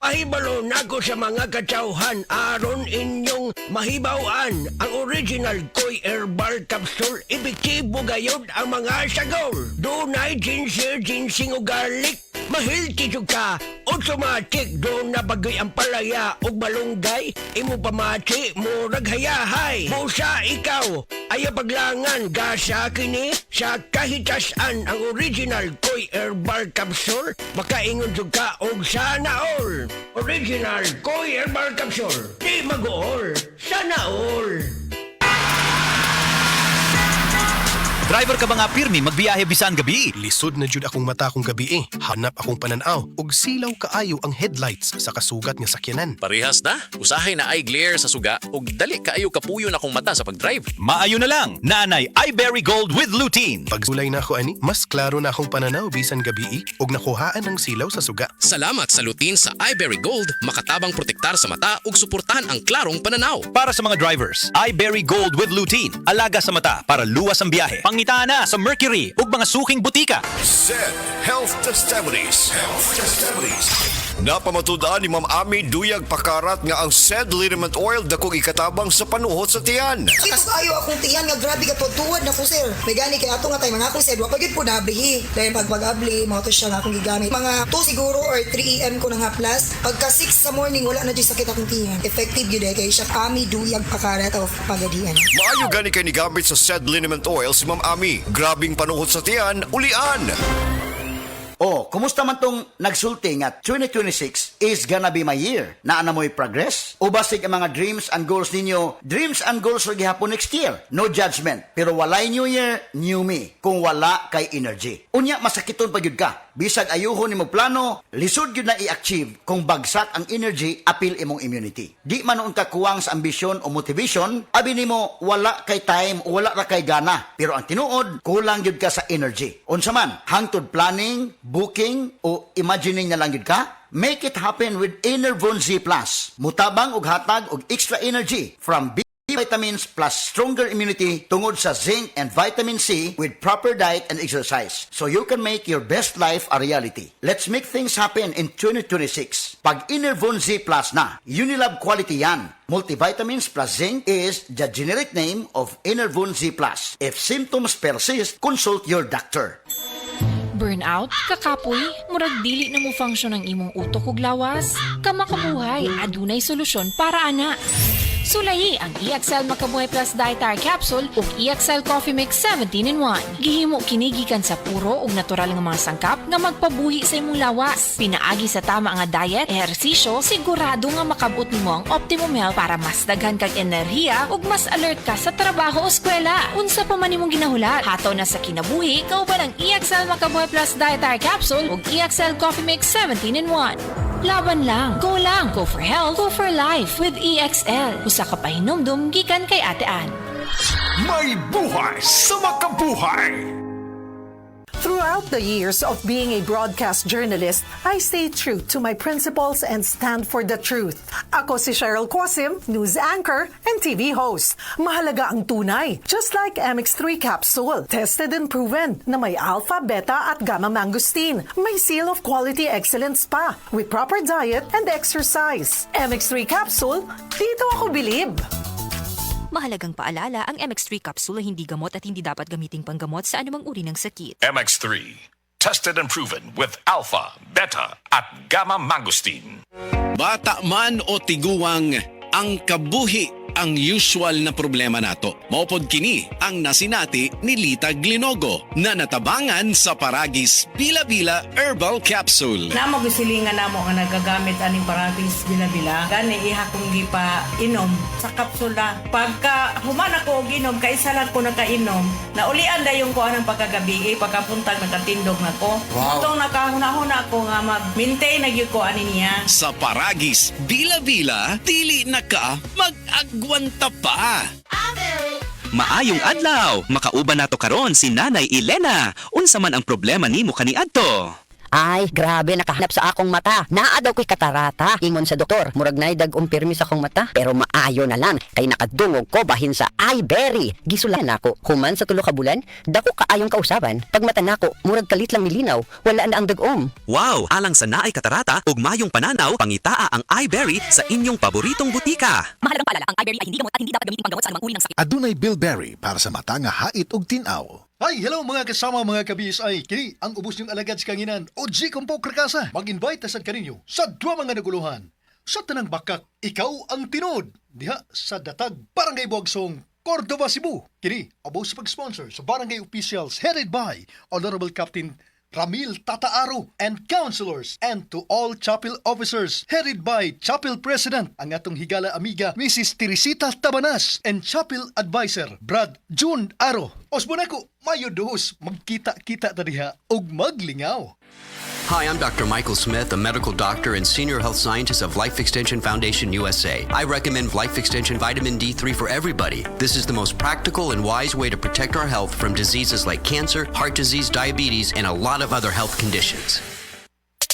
Mahibalo nako sa mga katsauhan aron inyong mahibawan ang original Koy Herbal Capsule. Epektibo gayod ang mga sagol. Dunay ginger, ginseng o garlic. Mahilti jud ka. Automatic doon na bagoy ang palaya o malunggay. Imo pamati mo raghayahay. Busa ikaw ay paglangan gasa kini sa kahitasan ang original Koy Herbal Capsule. Makaingon jud ka og sana all. Original Koy Herbal Capsule. Di mag-all. Sana all. Driver ka ba nga pirmi magbiyahe bisan gabi? Lisod na jud akong mata kong gabi Hanap akong pananaw ug silaw kaayo ang headlights sa kasugat nga sakyanan. Parehas na. Usahay na eye glare sa suga ug dali kaayo kapuyo na akong mata sa pagdrive. Maayo na lang, nanay iBerry Gold with lutein. Pagsulay na ako ani, mas klaro na akong pananaw bisan gabi ug nakuhaan ang silaw sa suga. Salamat sa lutein sa iBerry Gold, makatabang protektar sa mata ug suportahan ang klarong pananaw. Para sa mga drivers, iBerry Gold with lutein. Alaga sa mata para luwas ang biyahe. Pangitaan na sa Mercury ug mga suking butika. SED Health Testimonies. Napamatud-an ni Ma'am Ami Duyag Pakarat nga ang SED liniment oil dakong ikatabang sa panuhot sa tiyan. Kitas ayo akong tiyan nga grabe ka tuwad na ko sir. May gani kay ato nga tay mga akong sir, wa pagid po nablihi. Dahil pag-abli, mao to siya nga akong gigamit. Mga 2 siguro or 3 AM ko na nga plus. Pagka 6 sa morning wala na jud sakit akong tiyan. Effective gyud kay siya Ami Duyag Pakarat of Pagadian. Maayo gani kay ni gamit sa SED liniment oil si Ma'am Ami. Grabing panuhot sa tiyan, ulian. Oh, kumusta man tong nagsulti nga 2026 is gonna be my year? Naana mo'y progress? O basig ang mga dreams and goals ninyo, dreams and goals ra gihapon next year? No judgment. Pero walay new year, new me. Kung wala kay energy. Unya, masakiton pa gyud ka. Bisag ayuhon nimo plano, lisod gyud na i-achieve kung bagsak ang energy, apil imong immunity. Di man unta kuwang sa ambisyon o motivation, abi nimo wala kay time o wala ra kay gana. Pero ang tinuod, kulang gyud ka sa energy. Unsa man, hangtod planning, booking o imagining na lang gyud ka? Make it happen with Enervon Z+. Mutabang og hatag og extra energy from vitamins plus stronger immunity tungod sa zinc and vitamin C with proper diet and exercise. So you can make your best life a reality. Let's make things happen in 2026. Pag Enervon Z Plus na, Unilab quality yan. Multivitamins plus zinc is the generic name of Enervon Z Plus. If symptoms persist, consult your doctor. Burnout, kakapoy, murag dili na mo function ang imong utok ug lawas. Kamakabuhay, adunay solusyon para ana. Sulayi ang EXL Makabuhay Plus Dietary Capsule ug EXL Coffee Mix 17-in-1. Gihimo kini gikan sa puro ug natural nga mga sangkap nga magpabuhi sa imong lawas. Pinaagi sa tama nga diet, ehersisyo, sigurado nga makabot nimo ang optimum health para mas daghan kag enerhiya ug mas alert ka sa trabaho o eskwela. Unsa pa man imong ginahulat, hataw na sa kinabuhi, kauban ang EXL Makabuhay Plus Dietary Capsule ug EXL Coffee Mix 17-in-1. Laban lang, go for health, go for life with EXL. Usa ka pahinumdum gikan kay Ate Ann. May buhay sa makabuhay! Throughout the years of being a broadcast journalist, I stay true to my principles and stand for the truth. Ako si Cheryl Quasim, news anchor and TV host. Mahalaga ang tunay, just like MX3 capsule. Tested and proven na may alpha, beta at gamma mangosteen. May seal of quality excellence pa with proper diet and exercise. MX3 capsule, dito ako bilib. Mahalagang paalala, ang MX3 capsule ay hindi gamot at hindi dapat gamiting panggamot sa anumang uri ng sakit. MX3, tested and proven with alpha, beta, at gamma mangosteen. Bata man o tiguwang, ang kabuhi ang usual na problema nato. Maupod kini ang nasinati ni Lita Glinogo na natabangan sa Paragis Bila-Bila Herbal Capsule. Namo gisilingan namo nga nagagamit aning Paragis Bila-Bila. Gani iha kong gipa inom sa kapsula. Pagka human ako og inom, kaisa lang ko nakainom, naulian dayon ko anang pagkagabi, pagkapuntag nakatindog nako. Wow. Itong nakahuna-huna ko nga mag-maintain na gyud ko ani niya. Sa Paragis Bila-Bila, dili na ka mag-agwanta pa. Maayong adlaw, makauban nato karon si Nanay Elena. Unsa man ang problema nimo kaniadto? Ay, grabe, nakahanap sa akong mata. Naa daw ko'y katarata. Ingon sa doktor, murag nay dag-ong pirmi sa akong mata. Pero maayo na lang, kay nakadungog ko bahin sa iBerry. Gisulan nako, human sa 3 ka bulan, dako kaayong kausaban. Pag mata nako, murag kalit lang milinaw, wala na ang dag-om. Wow! Alang sa naay katarata ug mayong pananaw, pangitaa ang iBerry sa inyong paboritong butika. Mahalagang paalala, ang iBerry ay hindi gamot at hindi dapat gamitin panggamot sa anumang uri ng sakit. Adunay Bilberry para sa mata nga hait ug tin-aw. Hi, hello mga kasama mga kabisay. Kini ang ubos niyong alagad sa kanginan o G Compo Krakasa. Mag-invite sa kaninyo sa 2 mga naguluhan. Sa tanang bakak, ikaw ang tinod. Diha sa Datag, Barangay Buagsong, Cordova, Cebu. Kini, abo sa pag-sponsor sa barangay officials headed by Honorable Captain Ramil Tataaro and councilors, and to all chapel officers headed by Chapel President ang atong higala amiga Mrs. Teresita Tabanas and Chapel Advisor Brad June Aro. Osbonako, mayo duhos, magkita-kita tadiha ug maglingaw. Hi, I'm Dr. Michael Smith, a medical doctor and senior health scientist of Life Extension Foundation USA. I recommend Life Extension Vitamin D3 for everybody. This is the most practical and wise way to protect our health from diseases like cancer, heart disease, diabetes, and a lot of other health conditions.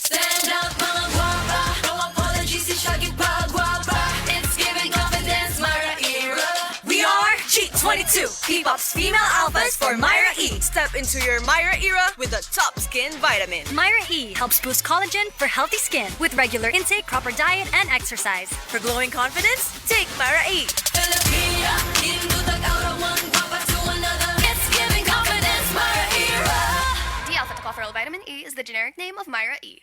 Stand up, mga guwapa. No apologies, ishagit pa guwapa. It's giving confidence, Myra era. We are G22, P-Pop's female alphas for Myra E. Step into your Myra era with the top skin vitamin. Myra E helps boost collagen for healthy skin with regular intake, proper diet, and exercise. For glowing confidence, take Myra E. Filipina, indutag aurawan, guwapa to another. It's giving confidence, Myra era. D-alpha tocopherol vitamin E is the generic name of Myra E.